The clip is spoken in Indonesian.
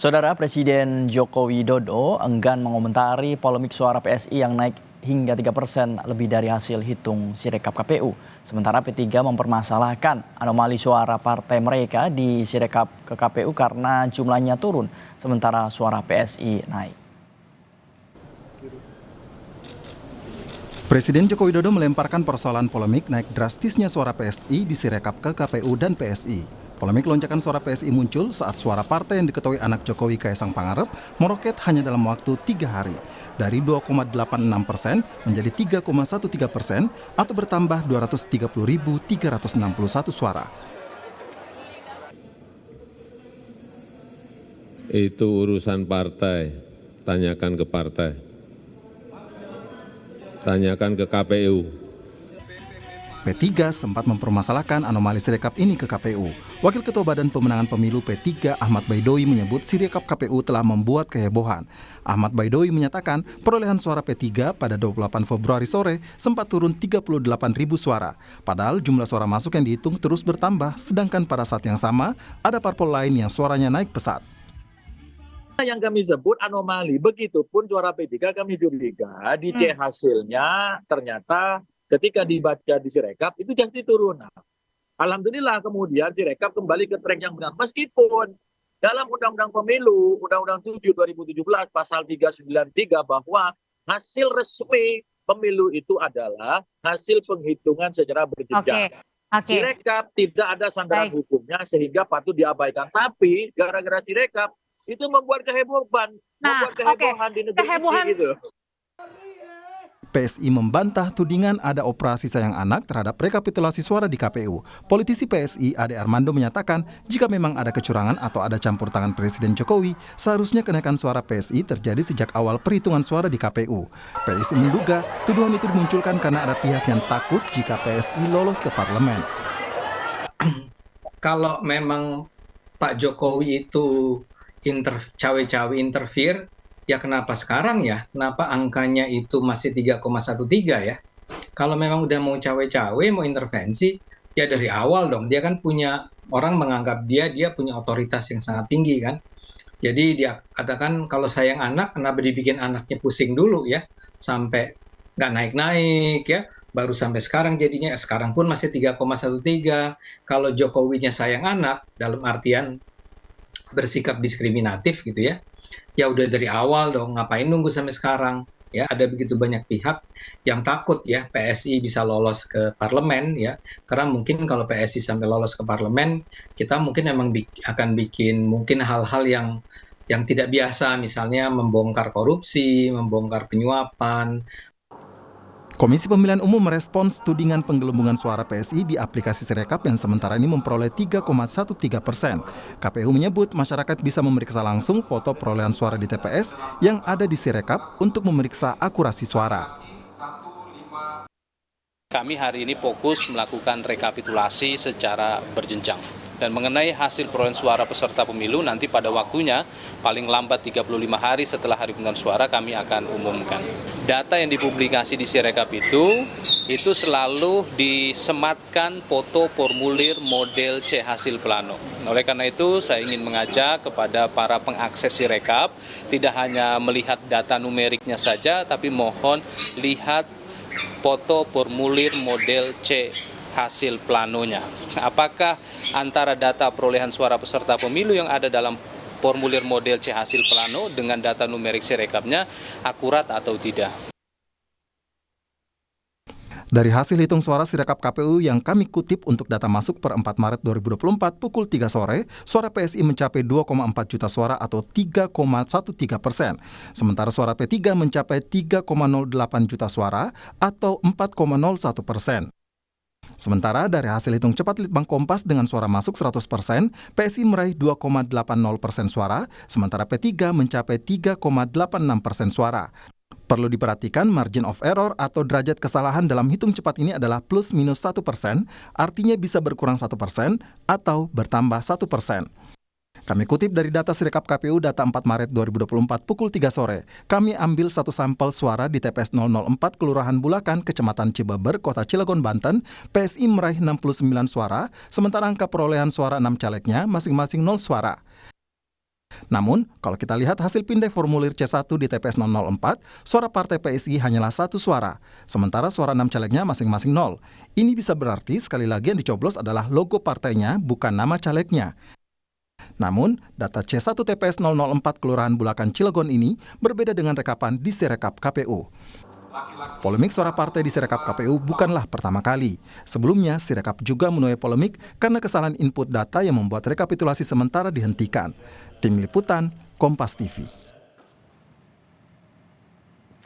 Saudara Presiden Joko Widodo enggan mengomentari polemik suara PSI yang naik hingga 3% lebih dari hasil hitung Sirekap KPU. Sementara P3 mempermasalahkan anomali suara partai mereka di Sirekap ke KPU karena jumlahnya turun, sementara suara PSI naik. Presiden Joko Widodo melemparkan persoalan polemik naik drastisnya suara PSI di Sirekap ke KPU dan PSI. Polemik lonjakan suara PSI muncul saat suara partai yang diketuai anak Jokowi Kaisang Pangarep meroket hanya dalam waktu 3 hari. Dari 2,86% menjadi 3,13% atau bertambah 230.361 suara. Itu urusan partai, tanyakan ke partai. Tanyakan ke KPU. P3 sempat mempermasalahkan anomali Sirekap ini ke KPU. Wakil Ketua Badan Pemenangan Pemilu P3 Ahmad Baidowi menyebut Sirekap KPU telah membuat kehebohan. Ahmad Baidowi menyatakan perolehan suara P3 pada 28 Februari sore sempat turun 38.000 suara. Padahal jumlah suara masuk yang dihitung terus bertambah, sedangkan pada saat yang sama ada parpol lain yang suaranya naik pesat. Yang kami sebut anomali, begitupun suara P3 kami curiga dicek hasilnya ternyata ketika dibaca di Sirekap itu jadi turun. Nah, alhamdulillah kemudian Sirekap kembali ke track yang benar. Meskipun dalam Undang-Undang Pemilu, Undang-Undang 7 2017 pasal 393 bahwa hasil resmi pemilu itu adalah hasil penghitungan secara berjenjang. Sirekap tidak ada sandaran hukumnya sehingga patut diabaikan. Tapi gara-gara Sirekap itu membuat kehebohan, di negeri ini gitu. PSI membantah tudingan ada operasi sayang anak terhadap rekapitulasi suara di KPU. Politisi PSI Ade Armando menyatakan jika memang ada kecurangan atau ada campur tangan Presiden Jokowi, seharusnya kenaikan suara PSI terjadi sejak awal perhitungan suara di KPU. PSI menduga tuduhan itu dimunculkan karena ada pihak yang takut jika PSI lolos ke parlemen. Kalau memang Pak Jokowi itu cawe-cawe interfere, ya kenapa sekarang ya? Kenapa angkanya itu masih 3,13 ya? Kalau memang udah mau cawe-cawe, mau intervensi, ya dari awal dong. Dia kan punya, orang menganggap dia punya otoritas yang sangat tinggi kan. Jadi dia katakan kalau sayang anak, kenapa dibikin anaknya pusing dulu ya? Sampai nggak naik-naik ya. Baru sampai sekarang jadinya, sekarang pun masih 3,13. Kalau Jokowinya sayang anak, dalam artian bersikap diskriminatif gitu ya. Ya udah dari awal dong, ngapain nunggu sampai sekarang? Ya ada begitu banyak pihak yang takut ya PSI bisa lolos ke parlemen ya. Karena mungkin kalau PSI sampai lolos ke parlemen, kita mungkin emang akan bikin mungkin hal-hal yang tidak biasa, misalnya membongkar korupsi, membongkar penyuapan. Komisi Pemilihan Umum merespons tudingan penggelembungan suara PSI di aplikasi Sirekap yang sementara ini memperoleh 3,13%. KPU menyebut masyarakat bisa memeriksa langsung foto perolehan suara di TPS yang ada di Sirekap untuk memeriksa akurasi suara. Kami hari ini fokus melakukan rekapitulasi secara berjenjang. Dan mengenai hasil perolehan suara peserta pemilu, nanti pada waktunya paling lambat 35 hari setelah hari pemungutan suara kami akan umumkan. Data yang dipublikasi di Sirekap itu selalu disematkan foto formulir model C hasil plano. Oleh karena itu saya ingin mengajak kepada para pengakses Sirekap tidak hanya melihat data numeriknya saja, tapi mohon lihat foto formulir model C hasil planonya. Apakah antara data perolehan suara peserta pemilu yang ada dalam formulir model C hasil plano dengan data numerik Sirekapnya akurat atau tidak? Dari hasil hitung suara Sirekap KPU yang kami kutip untuk data masuk per 4 Maret 2024 pukul 3 sore, suara PSI mencapai 2,4 juta suara atau 3,13%. Sementara suara P3 mencapai 3,08 juta suara atau 4,01%. Sementara dari hasil hitung cepat Litbang Kompas dengan suara masuk 100%, PSI meraih 2,80% suara, sementara P3 mencapai 3,86% suara. Perlu diperhatikan margin of error atau derajat kesalahan dalam hitung cepat ini adalah plus minus 1%, artinya bisa berkurang 1% atau bertambah 1%. Kami kutip dari data Sirekap KPU data 4 Maret 2024 pukul 3 sore. Kami ambil satu sampel suara di TPS 004 Kelurahan Bulakan, Kecamatan Cibeber, Kota Cilegon, Banten. PSI meraih 69 suara, sementara angka perolehan suara 6 calegnya masing-masing 0 suara. Namun, kalau kita lihat hasil pindai formulir C1 di TPS 004, suara partai PSI hanyalah 1 suara, sementara suara 6 calegnya masing-masing 0. Ini bisa berarti sekali lagi yang dicoblos adalah logo partainya, bukan nama calegnya. Namun, data C1 TPS 004 Kelurahan Bulakan Cilegon ini berbeda dengan rekapan di Sirekap KPU. Polemik suara partai di Sirekap KPU bukanlah pertama kali. Sebelumnya, Sirekap juga menuai polemik karena kesalahan input data yang membuat rekapitulasi sementara dihentikan. Tim Liputan, Kompas TV.